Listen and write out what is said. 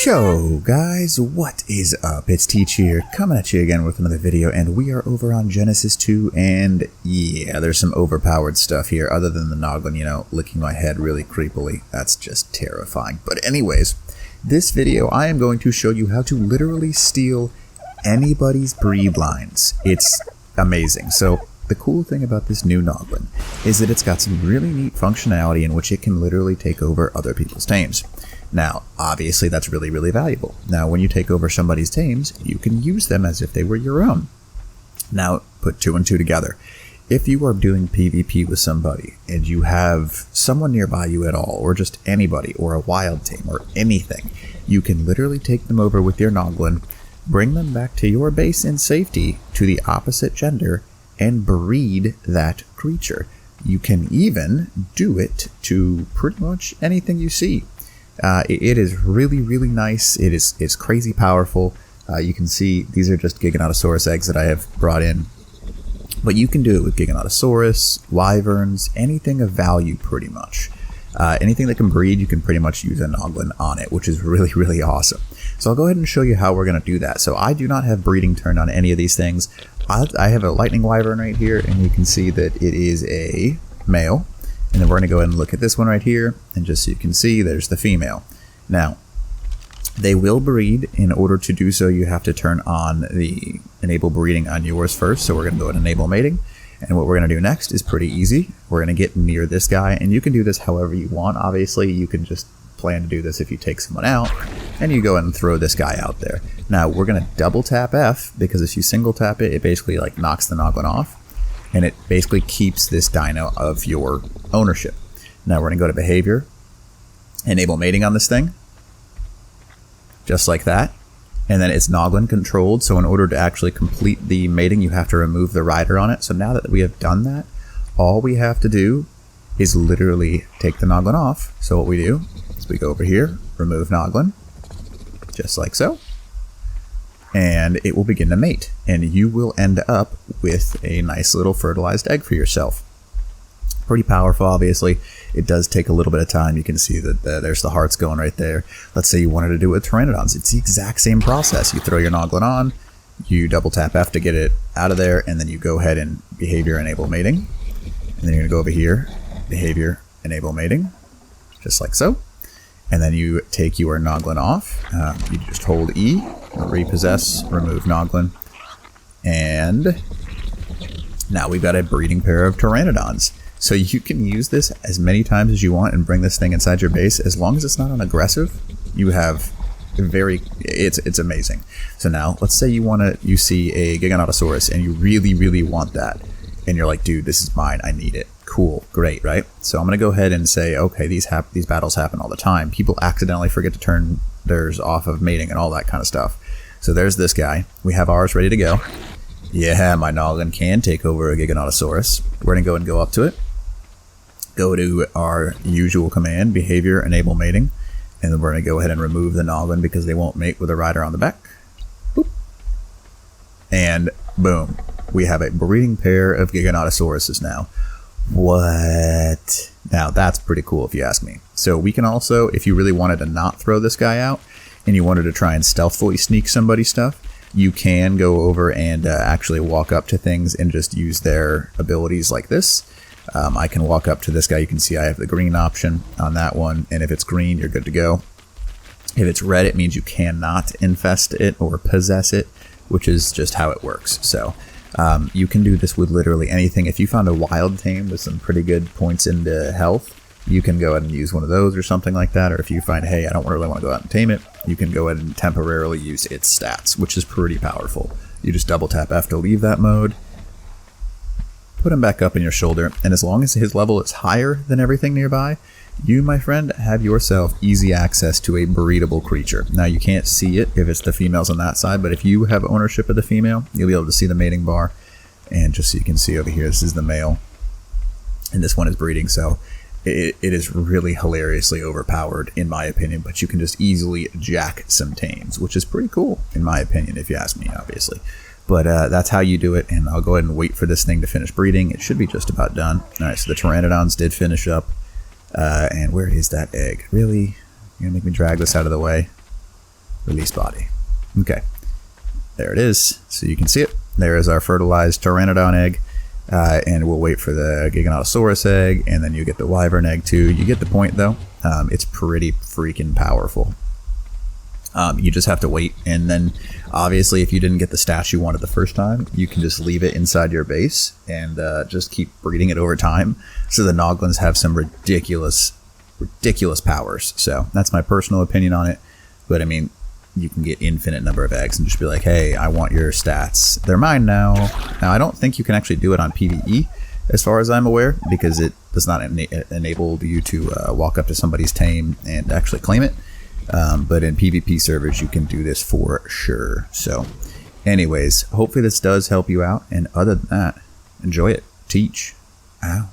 Yo guys, what is up? It's Teach here, coming at you again with another video, and we are over on Genesis 2, and yeah, there's some overpowered stuff here, other than the Noglin, you know, licking my head really creepily. That's just terrifying. But anyways, this video, I am going to show you how to literally steal anybody's breed lines. It's amazing. So, the cool thing about this new Noglin is that it's got some really neat functionality in which it can literally take over other people's tames. Now, obviously that's really, really valuable. Now, when you take over somebody's tames, you can use them as if they were your own. Now, put two and two together. If you are doing PvP with somebody, and you have someone nearby you at all, or just anybody, or a wild tame, or anything, you can literally take them over with your Noglin, bring them back to your base in safety to the opposite gender, and breed that creature. You can even do it to pretty much anything you see. It is really, really nice. It's crazy powerful. You can see these are just Giganotosaurus eggs that I have brought in. But you can do it with Giganotosaurus, wyverns, anything of value pretty much. Anything that can breed, you can pretty much use a Noglin on it, which is really, really awesome. So I'll go ahead and show you how we're going to do that. So I do not have breeding turned on any of these things. I have a lightning wyvern right here, and you can see that it is a male. And then we're going to go ahead and look at this one right here, and just so you can see, there's the female. Now, they will breed. In order to do so, you have to turn on the enable breeding on yours first. So we're going to go ahead and enable mating. And what we're going to do next is pretty easy. We're going to get near this guy, and you can do this however you want. Obviously, you can just plan to do this if you take someone out, and you go ahead and throw this guy out there. Now, we're going to double tap F, because if you single tap it, it basically like knocks the Noglin off. And it basically keeps this dino of your ownership. Now we're going to go to behavior, enable mating on this thing, just like that. And then it's Noglin controlled, so in order to actually complete the mating, you have to remove the rider on it. So now that we have done that, all we have to do is literally take the Noglin off. So what we do is we go over here, remove Noglin, just like so. And it will begin to mate, and you will end up with a nice little fertilized egg for yourself. Pretty powerful, obviously. It does take a little bit of time. You can see that there's the hearts going right there. Let's say you wanted to do it with pteranodons. It's the exact same process. You throw your Noglin on, you double tap F to get it out of there, and then you go ahead and behavior enable mating. And then you're going to go over here, behavior enable mating, just like so. And then you take your Noglin off. You just hold E, repossess, remove Noglin. And now we've got a breeding pair of pteranodons. So you can use this as many times as you want and bring this thing inside your base. As long as it's not on aggressive, you have it's amazing. So now, let's say you see a Giganotosaurus and you really, really want that. And you're like, dude, this is mine, I need it. Cool, great, right? So I'm going to go ahead and say, okay, these battles happen all the time. People accidentally forget to turn theirs off of mating and all that kind of stuff. So there's this guy. We have ours ready to go. Yeah, my Noglin can take over a Giganotosaurus. We're going to go and go up to it. Go to our usual command, behavior, enable mating. And then we're going to go ahead and remove the Noglin because they won't mate with a rider on the back. Boop. And boom. We have a breeding pair of Giganotosauruses now. What? Now that's pretty cool if you ask me. So we can also, if you really wanted to not throw this guy out and you wanted to try and stealthily sneak somebody's stuff, you can go over and actually walk up to things and just use their abilities like this. I can walk up to this guy. You can see I have the green option on that one, and if it's green, you're good to go. If it's red, it means you cannot infest it or possess it, which is just how it works. So you can do this with literally anything. If you found a wild tame with some pretty good points into health, you can go ahead and use one of those or something like that. Or if you find, hey, I don't really want to go out and tame it, you can go ahead and temporarily use its stats, which is pretty powerful. You just double tap F to leave that mode, put him back up in your shoulder, and as long as his level is higher than everything nearby, you, my friend, have yourself easy access to a breedable creature. Now, you can't see it if it's the females on that side, but if you have ownership of the female, you'll be able to see the mating bar. And just so you can see over here, this is the male, and this one is breeding, so it is really hilariously overpowered, in my opinion, but you can just easily jack some tames, which is pretty cool, in my opinion, if you ask me, obviously. But that's how you do it, and I'll go ahead and wait for this thing to finish breeding. It should be just about done. All right, so the pteranodons did finish up. And where is that egg? Really? You're gonna make me drag this out of the way? Release body. Okay. There it is. So you can see it. There is our fertilized Pteranodon egg. And we'll wait for the Giganotosaurus egg, and then you get the Wyvern egg too. You get the point though. It's pretty freaking powerful. You just have to wait, and then obviously if you didn't get the stats you wanted the first time, you can just leave it inside your base and just keep breeding it over time. So the Noglins have some ridiculous powers. So that's my personal opinion on it. But I mean, you can get infinite number of eggs and just be like, hey, I want your stats. They're mine now. Now, I don't think you can actually do it on PvE, as far as I'm aware, because it does not enable you to walk up to somebody's tame and actually claim it. But in PvP servers, you can do this for sure. So anyways, hopefully this does help you out. And other than that, enjoy it. Teach. Out.